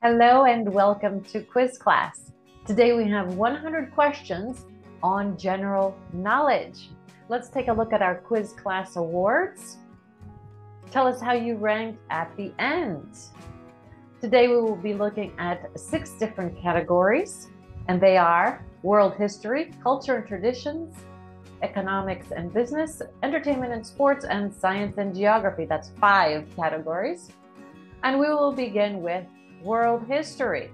Hello and welcome to quiz class. Today we have 100 questions on general knowledge. Let's take a look at our quiz class awards. Tell us how you ranked at the end. Today we will be looking at 6 different categories, and they are world history, culture and traditions, economics and business, entertainment and sports, and science and geography. That's 5 categories. And we will begin with world history.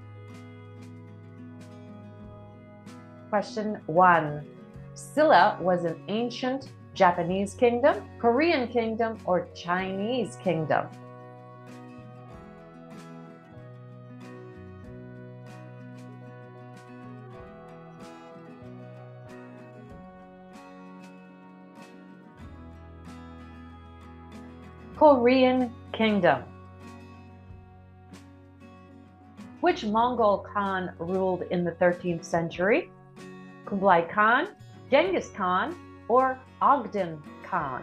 Question 1. Silla was an ancient Japanese kingdom, Korean kingdom, or Chinese kingdom? Korean kingdom. Which Mongol Khan ruled in the 13th century? Kublai Khan, Genghis Khan, or Ogden Khan?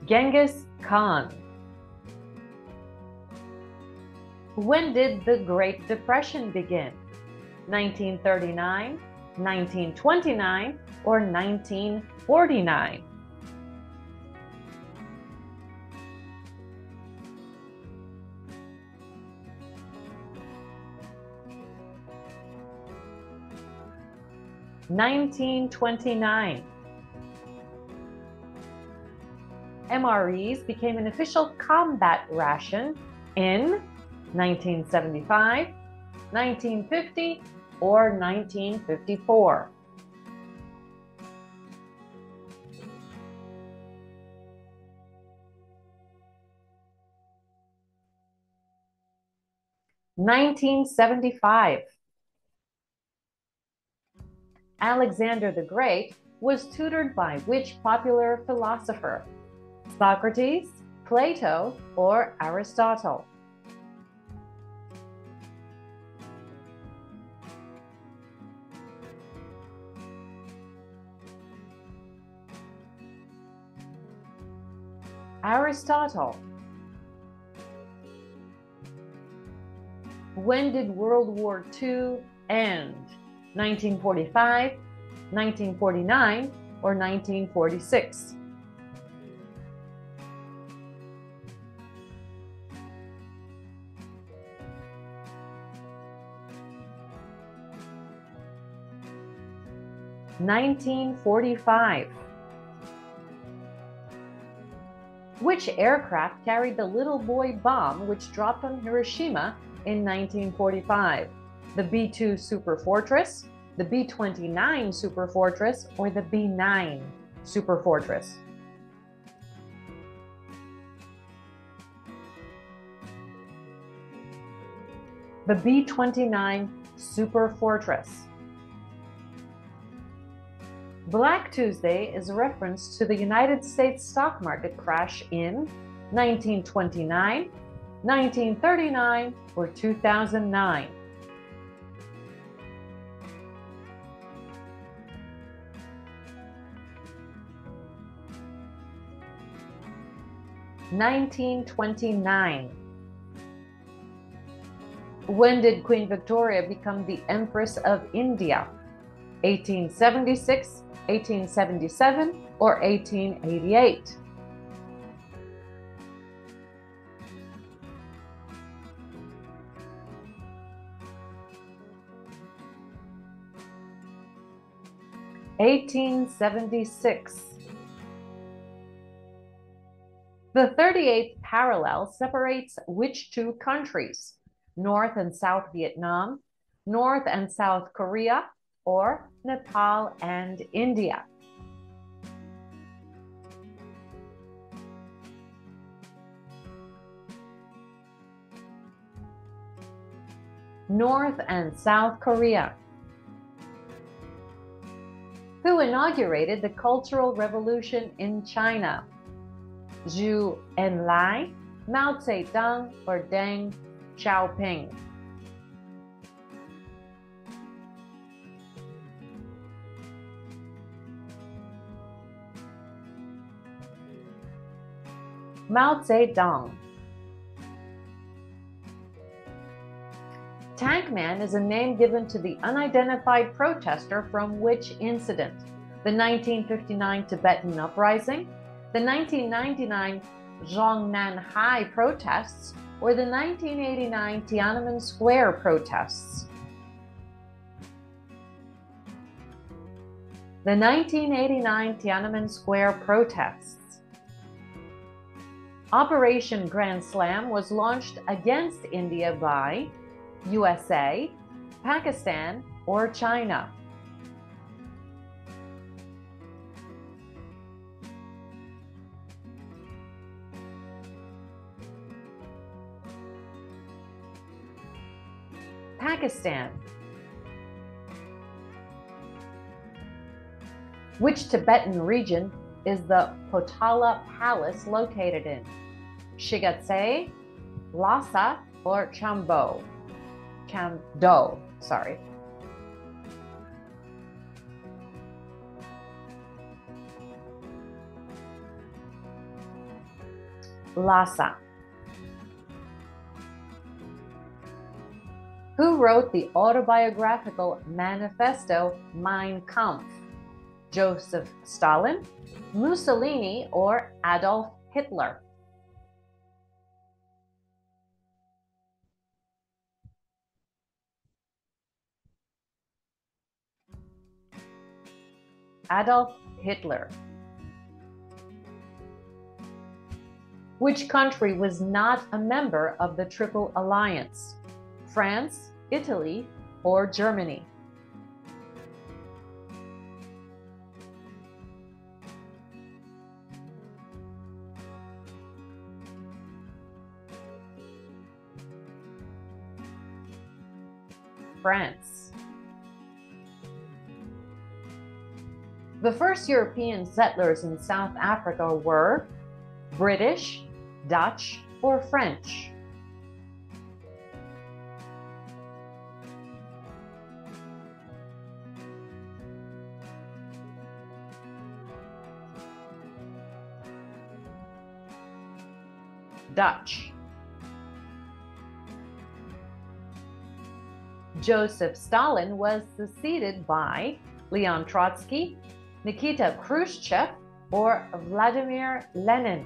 Genghis Khan. When did the Great Depression begin? 1939, 1929, or 1949? (1929). MREs became an official combat ration in 1975, 1950, or 1954? (1975). Alexander the Great was tutored by which popular philosopher? Socrates, Plato, or Aristotle? Aristotle. When did World War II end? 1945, 1949, or 1946? (1945). Which aircraft carried the little boy bomb which dropped on Hiroshima in 1945? The B-2 Superfortress, the B-29 Superfortress, or the B-9 Superfortress? The B-29 Superfortress. Black Tuesday is a reference to the United States stock market crash in 1929, 1939, or 2009? (1929). When did Queen Victoria become the Empress of India? 1876, 1877, or 1888? (1876). The 38th parallel separates which two countries? North and South Vietnam, North and South Korea, or Nepal and India? North and South Korea. Who inaugurated the Cultural Revolution in China? Zhou Enlai, Mao Zedong, or Deng Xiaoping? Mao Zedong. Tank Man is a name given to the unidentified protester from which incident? The 1959 Tibetan Uprising, the 1999 Zhongnanhai protests, or the 1989 Tiananmen Square protests? The 1989 Tiananmen Square protests. Operation Grand Slam was launched against India by USA, Pakistan, or China? Pakistan. Which Tibetan region is the Potala Palace located in? Shigatse, Lhasa, or Chamdo? Sorry. Lhasa. Who wrote the autobiographical manifesto Mein Kampf? Joseph Stalin, Mussolini, or Adolf Hitler? Adolf Hitler. Which country was not a member of the Triple Alliance? France, Italy, or Germany? France. The first European settlers in South Africa were British, Dutch, or French? Dutch. Joseph Stalin was succeeded by Leon Trotsky, Nikita Khrushchev, or Vladimir Lenin?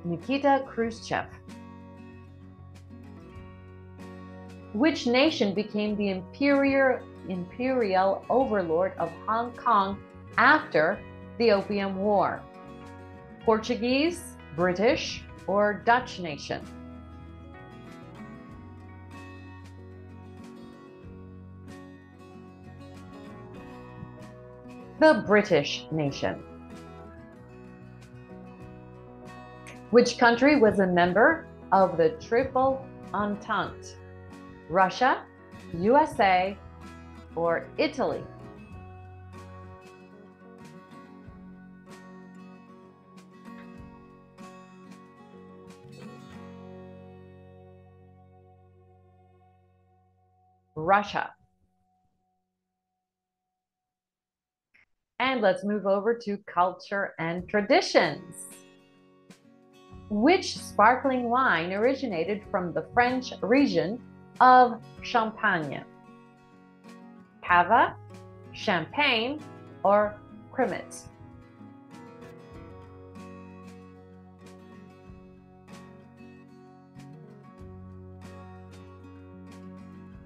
Nikita Khrushchev. Which nation became the imperial overlord of Hong Kong after the Opium War? Portuguese, British, or Dutch nation? The British nation. Which country was a member of the Triple Entente? Russia, USA, or Italy? Russia. And let's move over to culture and traditions. Which sparkling wine originated from the French region of Champagne? Cava, Champagne, or Crémant?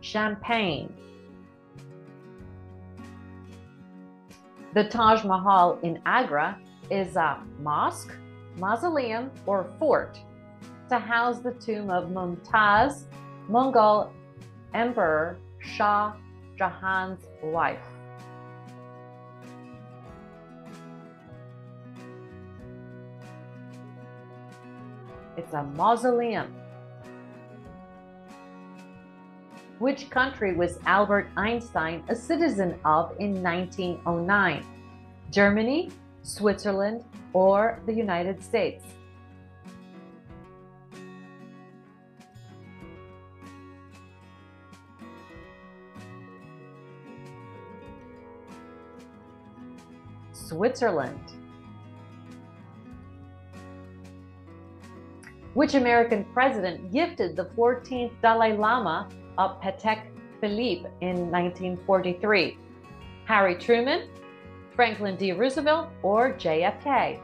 Champagne. The Taj Mahal in Agra is a mosque, mausoleum, or fort to house the tomb of Mumtaz, Mughal Emperor Shah Jahan's wife. It's a mausoleum. Which country was Albert Einstein a citizen of in 1909? Germany, Switzerland, or the United States? Switzerland. Which American president gifted the 14th Dalai Lama a Patek Philippe in 1943? Harry Truman, Franklin D. Roosevelt, or JFK?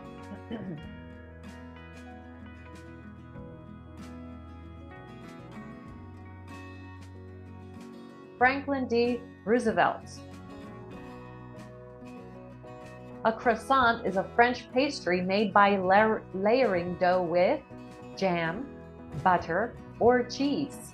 Franklin D. Roosevelt. A croissant is a French pastry made by layering dough with jam, butter, or cheese.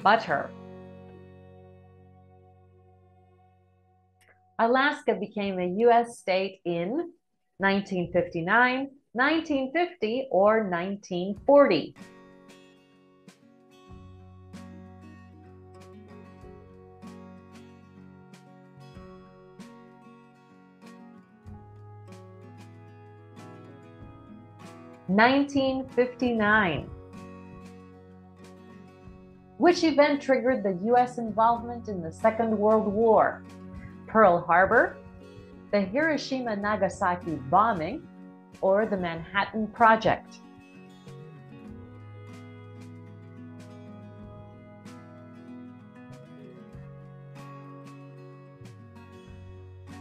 Butter. Alaska became a U.S. state in 1959, 1950, or 1940. (1959). Which event triggered the U.S. involvement in the Second World War? Pearl Harbor, the Hiroshima-Nagasaki bombing, or the Manhattan Project?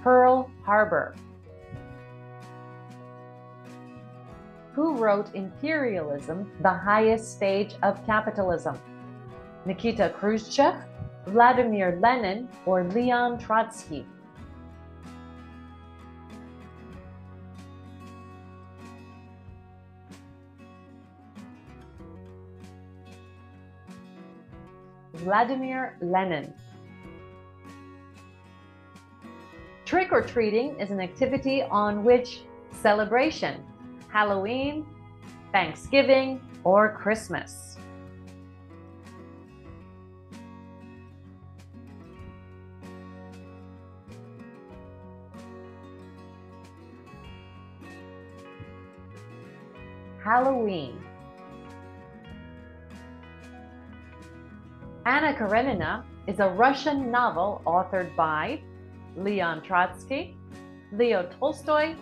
Pearl Harbor. Who wrote Imperialism, the Highest Stage of Capitalism? Nikita Khrushchev, Vladimir Lenin, or Leon Trotsky? Vladimir Lenin. Trick-or-treating is an activity on which celebration? Halloween, Thanksgiving, or Christmas? Halloween. Anna Karenina is a Russian novel authored by Leon Trotsky, Leo Tolstoy,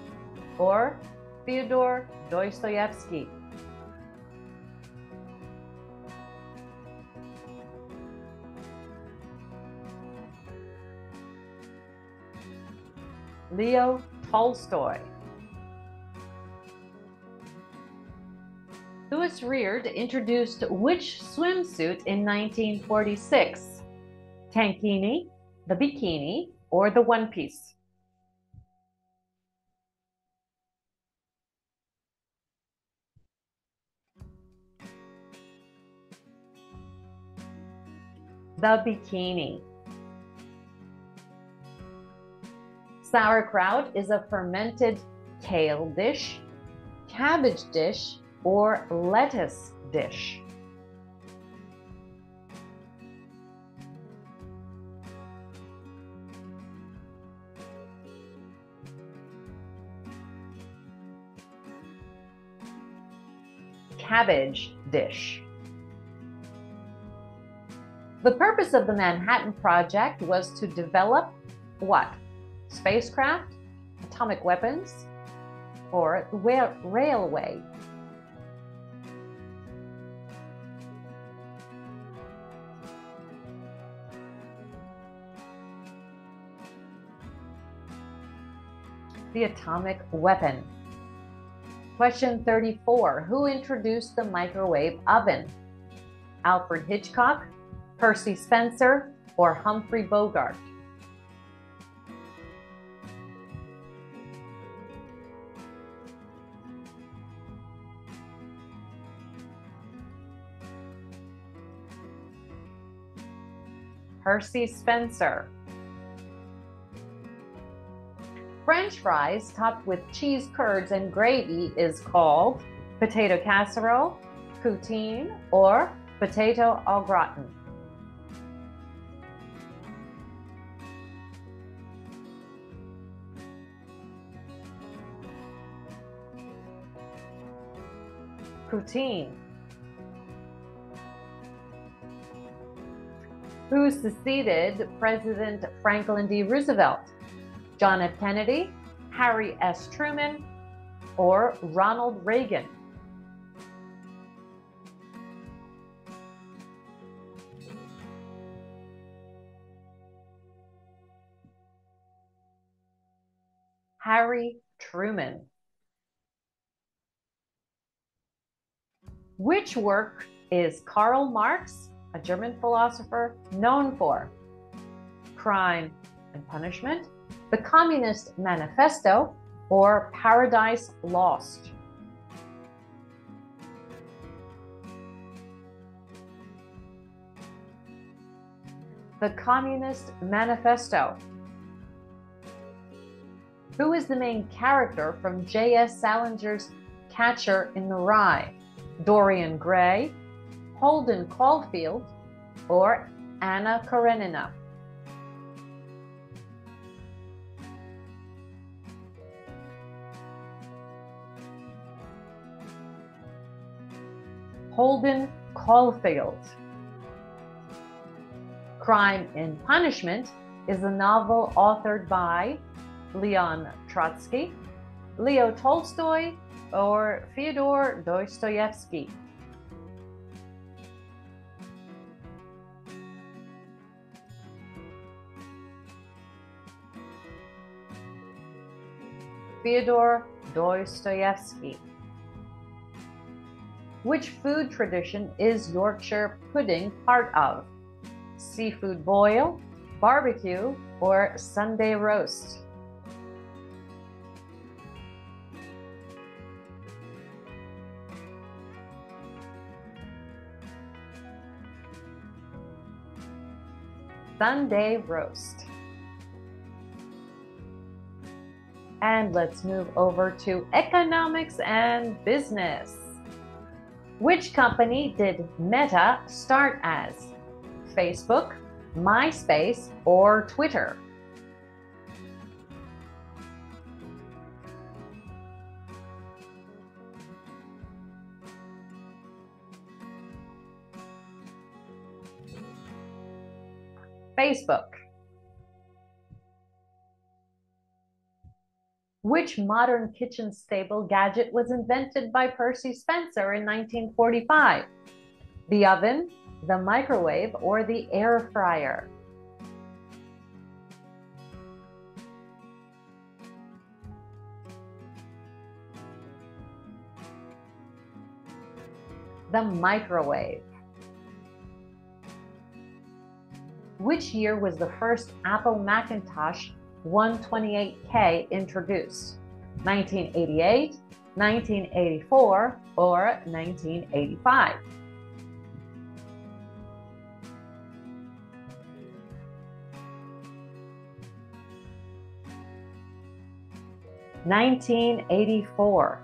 or Fyodor Dostoevsky? Leo Tolstoy. Louis Reard introduced which swimsuit in 1946? Tankini, the bikini, or the one-piece? The bikini. Sauerkraut is a fermented kale dish, cabbage dish, or lettuce dish? Cabbage dish. The purpose of the Manhattan Project was to develop what? Spacecraft, atomic weapons, or the railway? The atomic weapon. Question 34. Who introduced the microwave oven? Alfred Hitchcock, Percy Spencer, or Humphrey Bogart? Percy Spencer. French fries topped with cheese curds and gravy is called potato casserole, poutine, or potato au gratin? Poutine. Who succeeded President Franklin D. Roosevelt? John F. Kennedy, Harry S. Truman, or Ronald Reagan? Harry Truman. Which work is Karl Marx, a German philosopher, known for? Crime and Punishment, The Communist Manifesto, or Paradise Lost? The Communist Manifesto. Who is the main character from J.S. Salinger's Catcher in the Rye? Dorian Gray, Holden Caulfield, or Anna Karenina? Holden Caulfield. Crime and Punishment is a novel authored by Leon Trotsky, Leo Tolstoy, or Fyodor Dostoevsky? Fyodor Dostoevsky. Which food tradition is Yorkshire pudding part of? Seafood boil, barbecue, or Sunday roast? Sunday roast. And let's move over to economics and business. Which company did Meta start as? Facebook, MySpace, or Twitter? Facebook. Which modern kitchen stable gadget was invented by Percy Spencer in 1945? The oven, the microwave, or the air fryer? The microwave. Which year was the first Apple Macintosh 128K introduced? 1988, 1984, or 1985? (1984).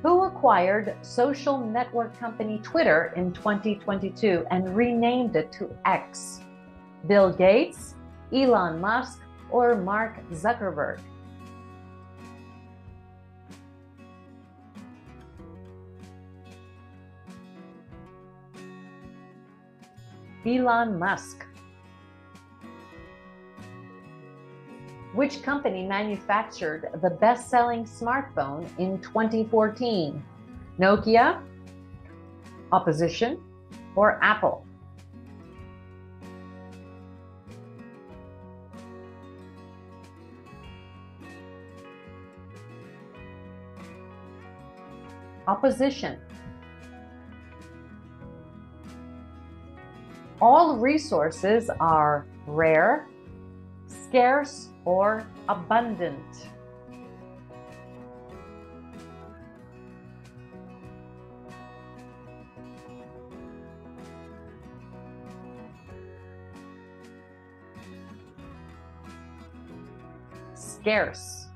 Who acquired social network company Twitter in 2022 and renamed it to X? Bill Gates, Elon Musk, or Mark Zuckerberg? Elon Musk. Which company manufactured the best-selling smartphone in 2014? Nokia, Opposition, or Apple? Opposition. All resources are rare, scarce, or abundant. Scarce.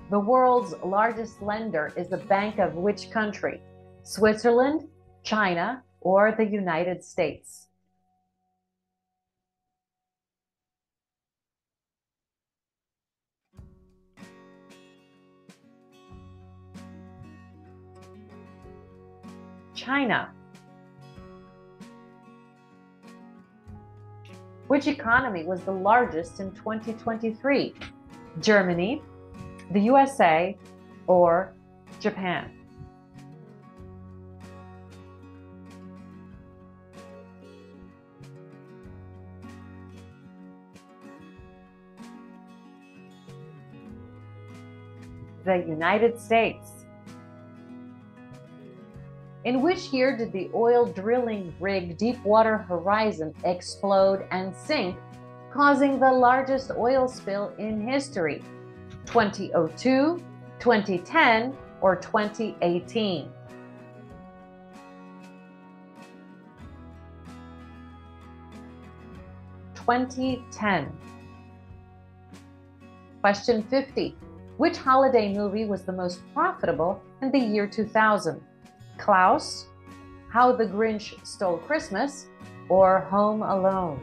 The world's largest lender is the Bank of which country? Switzerland, China, or the United States? China? Which economy was the largest in 2023? Germany, the USA, or Japan? The United States. In which year did the oil drilling rig Deepwater Horizon explode and sink, causing the largest oil spill in history? 2002, 2010, or 2018? (2010). Question 50. Which holiday movie was the most profitable in the year 2000? Klaus, How the Grinch Stole Christmas, or Home Alone?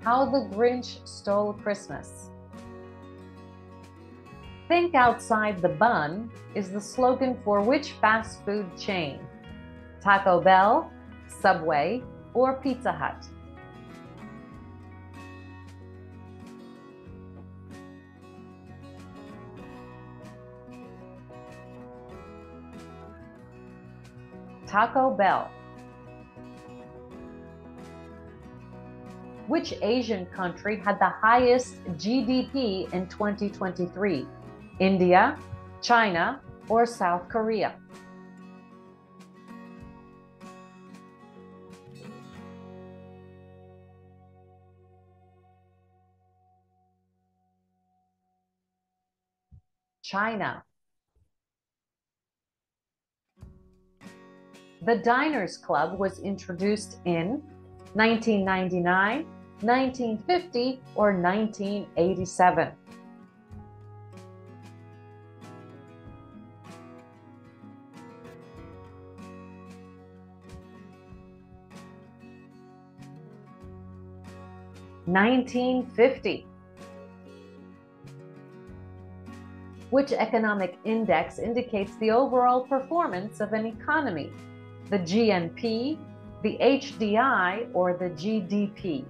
How the Grinch Stole Christmas. Think outside the bun is the slogan for which fast food chain? Taco Bell, Subway, or Pizza Hut? Taco Bell. Which Asian country had the highest GDP in 2023? India, China, or South Korea? China. The Diners Club was introduced in 1999, 1950, or 1987? (1950). Which economic index indicates the overall performance of an economy? The GNP, the HDI, or the GDP?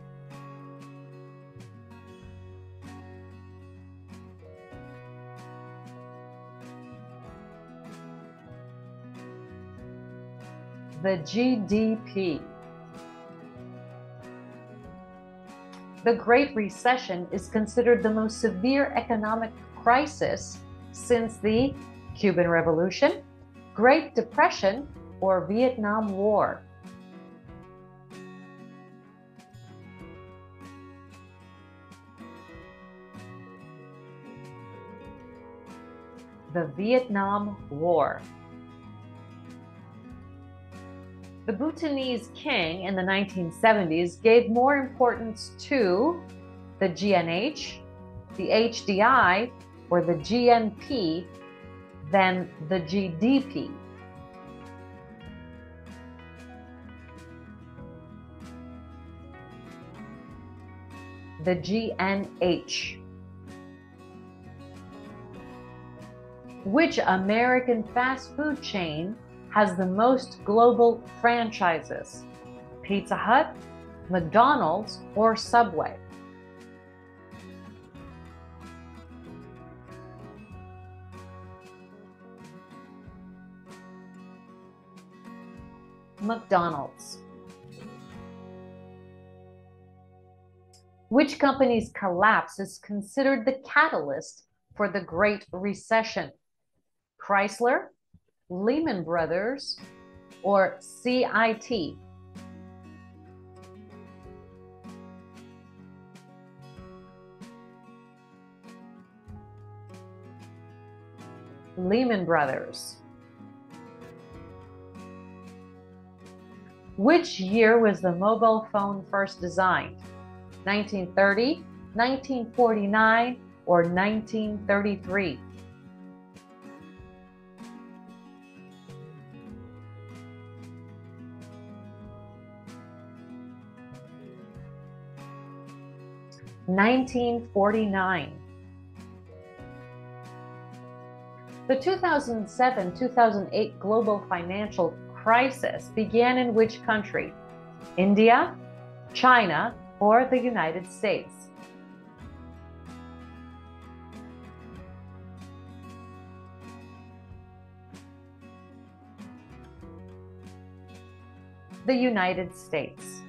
The GDP. The Great Recession is considered the most severe economic crisis since the Cuban Revolution, Great Depression, or Vietnam War? The Vietnam War. The Bhutanese king in the 1970s gave more importance to the GNH, the HDI, or the GNP than the GDP? The GNH. Which American fast food chain has the most global franchises? Pizza Hut, McDonald's, or Subway? McDonald's. Which company's collapse is considered the catalyst for the Great Recession? Chrysler, Lehman Brothers, or CIT? Lehman Brothers. Which year was the mobile phone first designed? 1930, 1949, or 1933? 1949. The 2007-2008 global financial crisis began in which country? India, China, or the United States? The United States.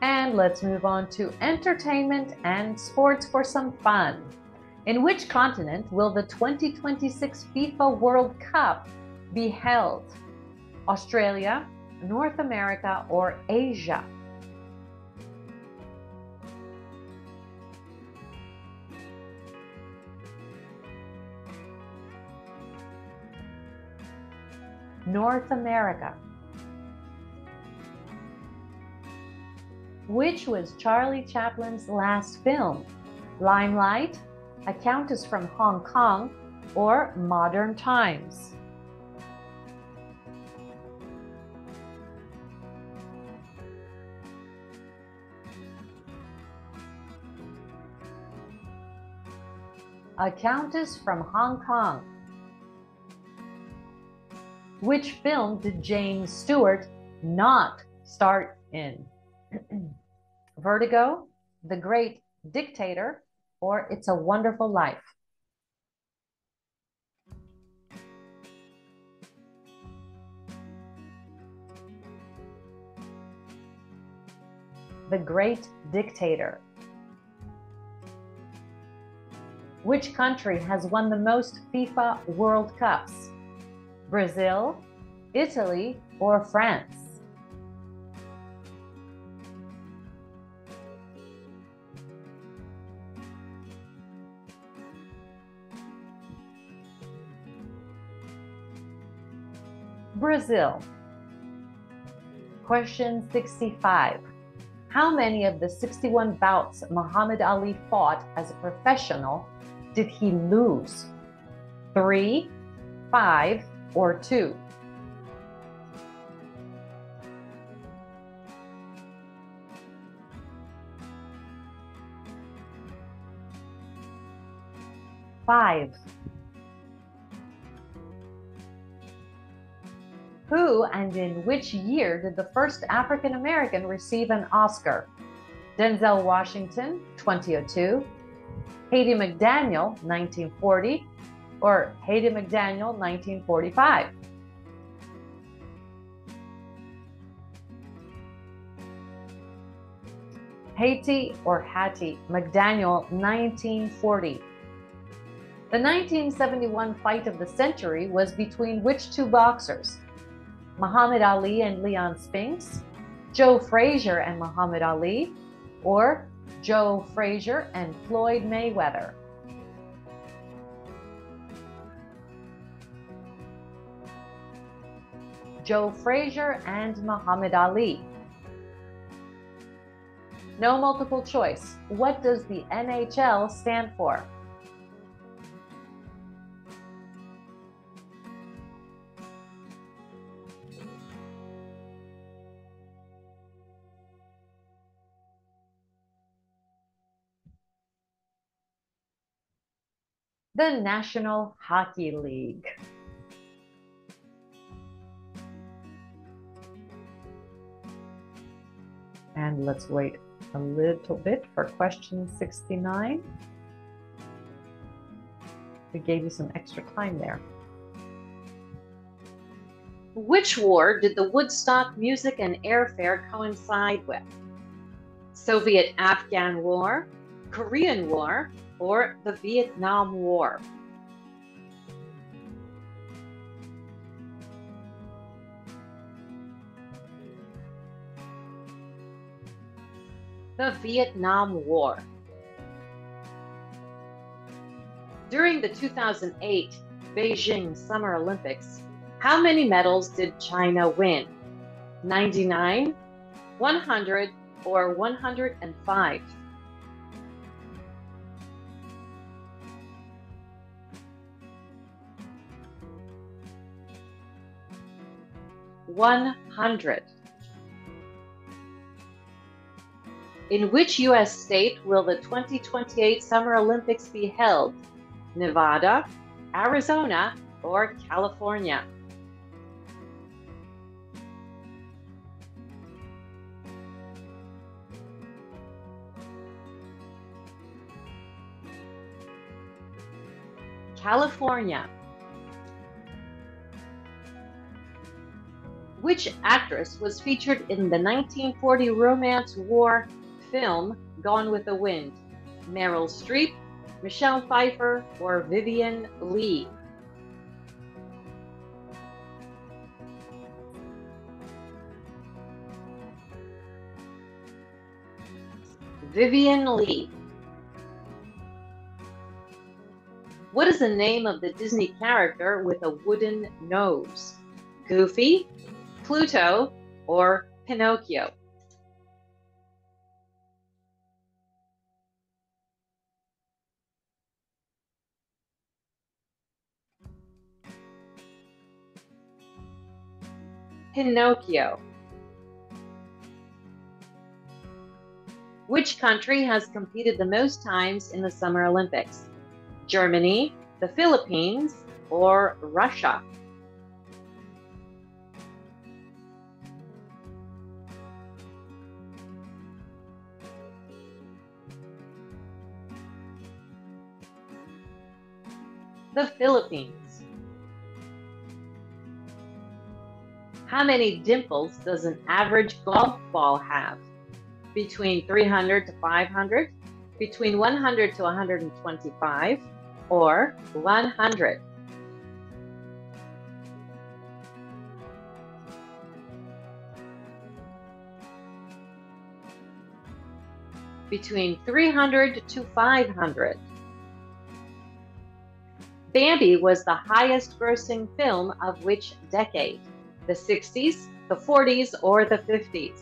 And let's move on to entertainment and sports for some fun. In which continent will the 2026 FIFA World Cup be held? Australia, North America, or Asia? North America. Which was Charlie Chaplin's last film? Limelight, A Countess from Hong Kong, or Modern Times? A Countess from Hong Kong. Which film did James Stewart not star in? Vertigo, The Great Dictator, or It's a Wonderful Life? The Great Dictator. Which country has won the most FIFA World Cups? Brazil, Italy, or France? Brazil. Question 65. How many of the 61 bouts Muhammad Ali fought as a professional did he lose? 3, 5, or 2? Five. Who and in which year did the first African American receive an Oscar? Denzel Washington, 2002, Hattie McDaniel, 1940, or Hattie McDaniel, 1945? Hattie McDaniel, 1940. The 1971 fight of the century was between which two boxers? Muhammad Ali and Leon Spinks, Joe Frazier and Muhammad Ali, or Joe Frazier and Floyd Mayweather? Joe Frazier and Muhammad Ali. No multiple choice. What does the NHL stand for? The National Hockey League. And let's wait a little bit for question 69. We gave you some extra time there. Which war did the Woodstock Music and Airfare coincide with? Soviet-Afghan War, Korean War, or the Vietnam War? The Vietnam War. During the 2008 Beijing Summer Olympics, how many medals did China win? 99, 100, or 105? $100. In which U.S. state will the 2028 Summer Olympics be held? Nevada, Arizona, or California? California. Which actress was featured in the 1940 romance war film Gone with the Wind? Meryl Streep, Michelle Pfeiffer, or Vivien Leigh? Vivien Leigh. What is the name of the Disney character with a wooden nose? Goofy, Pluto, or Pinocchio? Pinocchio. Which country has competed the most times in the Summer Olympics? Germany, the Philippines, or Russia? The Philippines. How many dimples does an average golf ball have? Between 300 to 500, between 100 to 125, or 100? Between 300 to 500. Bambi was the highest grossing film of which decade? The 60s, the 40s, or the 50s?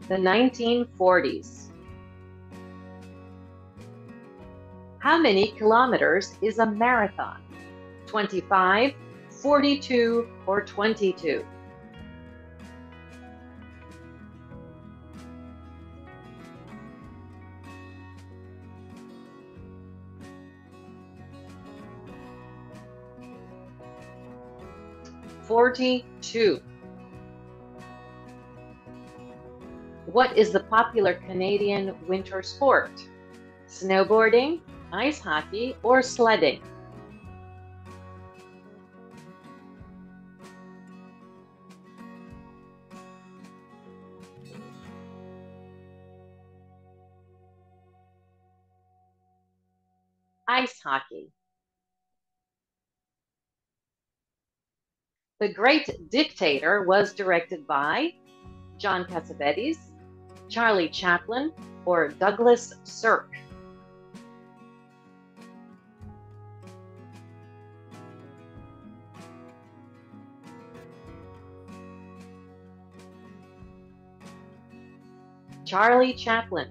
The 1940s. How many kilometers is a marathon? 25, 42, or 22? "42". What is the popular Canadian winter sport? Snowboarding, ice hockey, or sledding? Ice hockey. The Great Dictator was directed by John Cassavetes, Charlie Chaplin, or Douglas Sirk? Charlie Chaplin.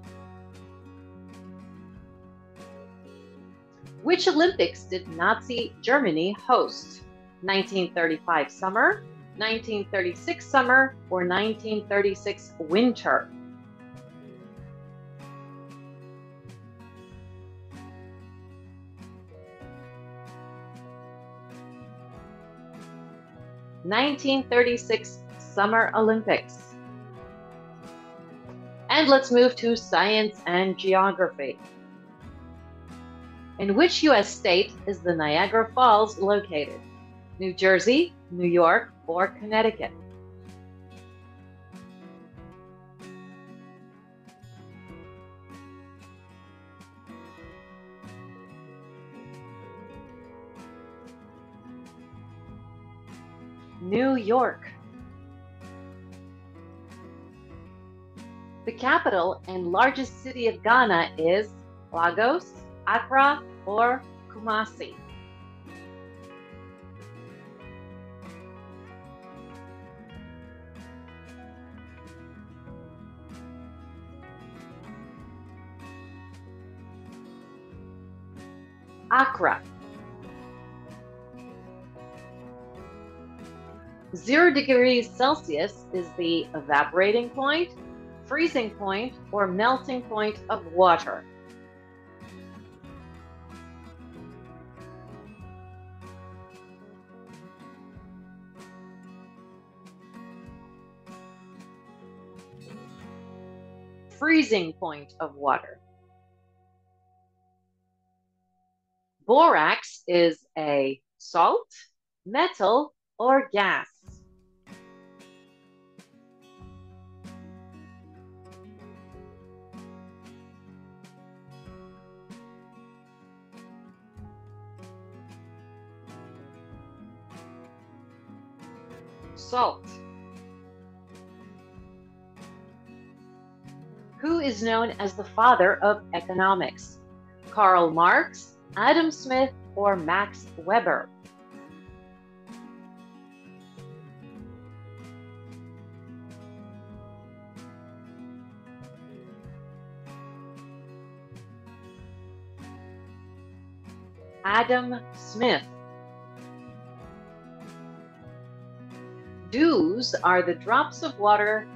Which Olympics did Nazi Germany host? 1935 summer, 1936 summer, or 1936 winter? (1936) Summer Olympics. And let's move to science and geography. In which U.S. state is the Niagara Falls located? New Jersey, New York, or Connecticut? New York. The capital and largest city of Ghana is Lagos, Accra, or Kumasi? Accra. 0 degrees Celsius is the evaporating point, freezing point, or melting point of water. Freezing point of water. Borax is a salt, metal, or gas. Salt. Who is known as the father of economics? Karl Marx, Adam Smith, or Max Weber? Adam Smith. Dews are the drops of water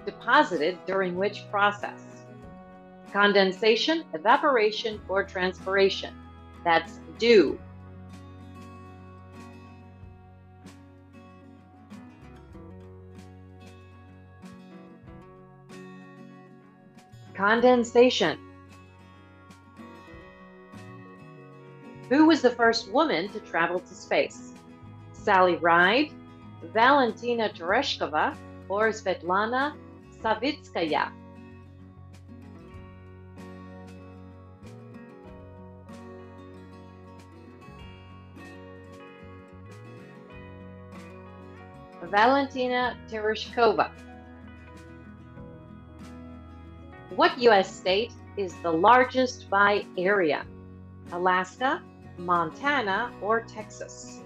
deposited during which process? Condensation, evaporation, or transpiration? That's dew. Condensation. Who was the first woman to travel to space? Sally Ride, Valentina Tereshkova, or Svetlana Savitskaya? Valentina Tereshkova. What U.S. state is the largest by area? Alaska, Montana, or Texas?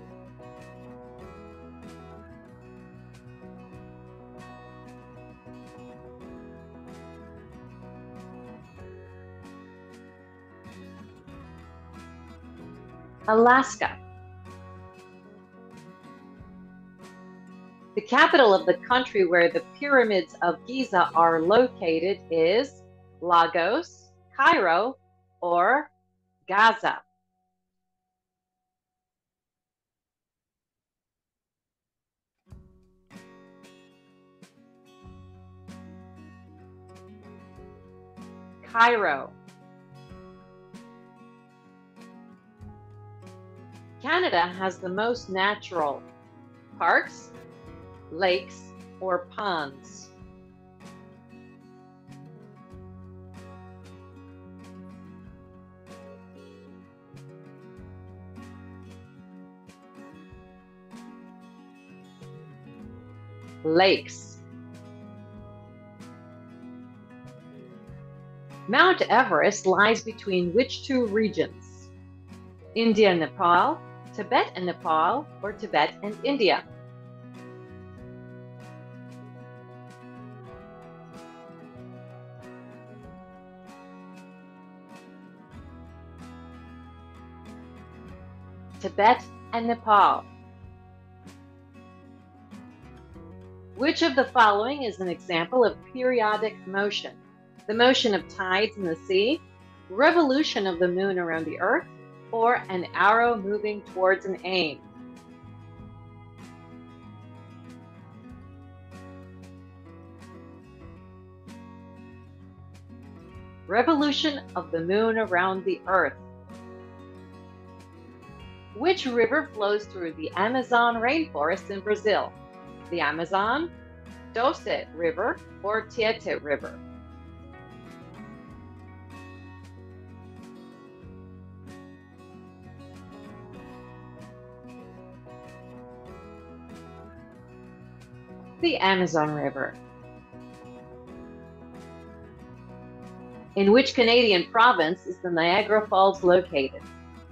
Alaska. The capital of the country where the pyramids of Giza are located is Lagos, Cairo, or Gaza? Cairo. Canada has the most natural parks, lakes, or ponds? Lakes. Mount Everest lies between which two regions? India and Nepal, Tibet and Nepal, or Tibet and India? Tibet and Nepal. Which of the following is an example of periodic motion? The motion of tides in the sea, revolution of the moon around the earth, or an arrow moving towards an aim? Revolution of the moon around the earth. Which river flows through the Amazon rainforest in Brazil? The Amazon, Doce River, or Tietê River? The Amazon River. In which Canadian province is the Niagara Falls located?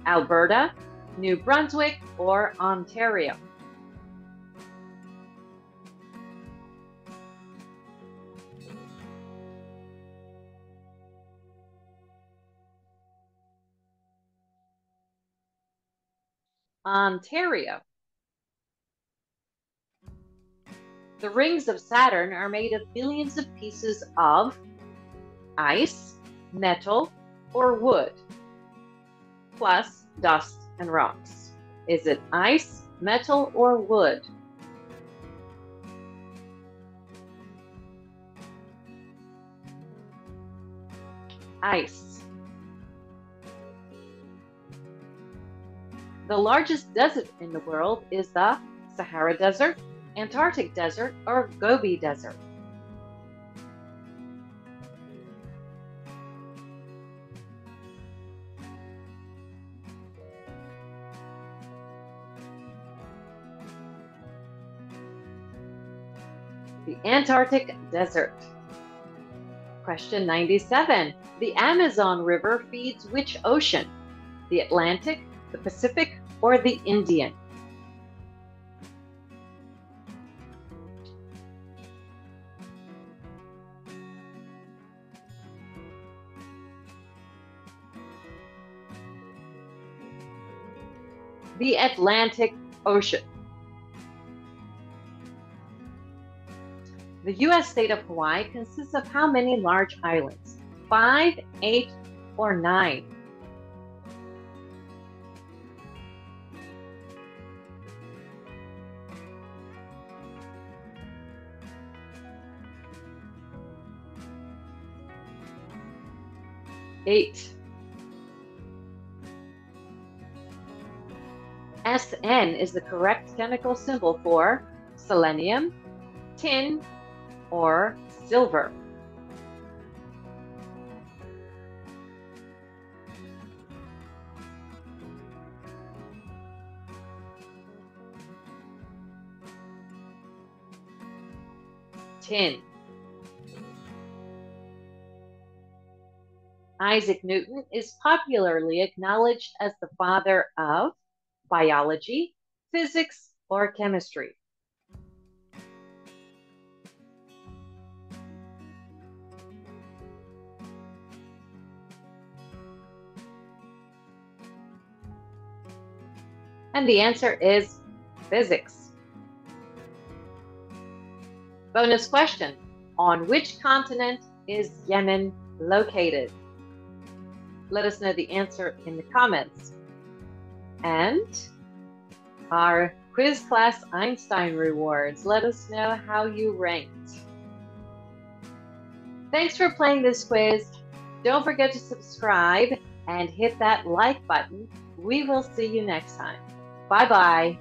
Alberta, New Brunswick, or Ontario? Ontario. The rings of Saturn are made of billions of pieces of ice, metal, or wood, plus dust and rocks. Is it ice, metal, or wood? Ice. The largest desert in the world is the Sahara Desert, Antarctic Desert, or Gobi Desert. The Antarctic Desert. Question 97. The Amazon River feeds which ocean? The Atlantic, the Pacific, or the Indian? The Atlantic Ocean. The U.S. state of Hawaii consists of how many large islands? 5, 8, or 9? Eight. SN is the correct chemical symbol for selenium, tin, or silver. Tin. Isaac Newton is popularly acknowledged as the father of biology, physics, or chemistry. And the answer is physics. Bonus question. On which continent is Yemen located? Let us know the answer in the comments. And our quiz class Einstein rewards. Let us know how you ranked. Thanks for playing this quiz. Don't forget to subscribe and hit that like button. We will see you next time. Bye-bye.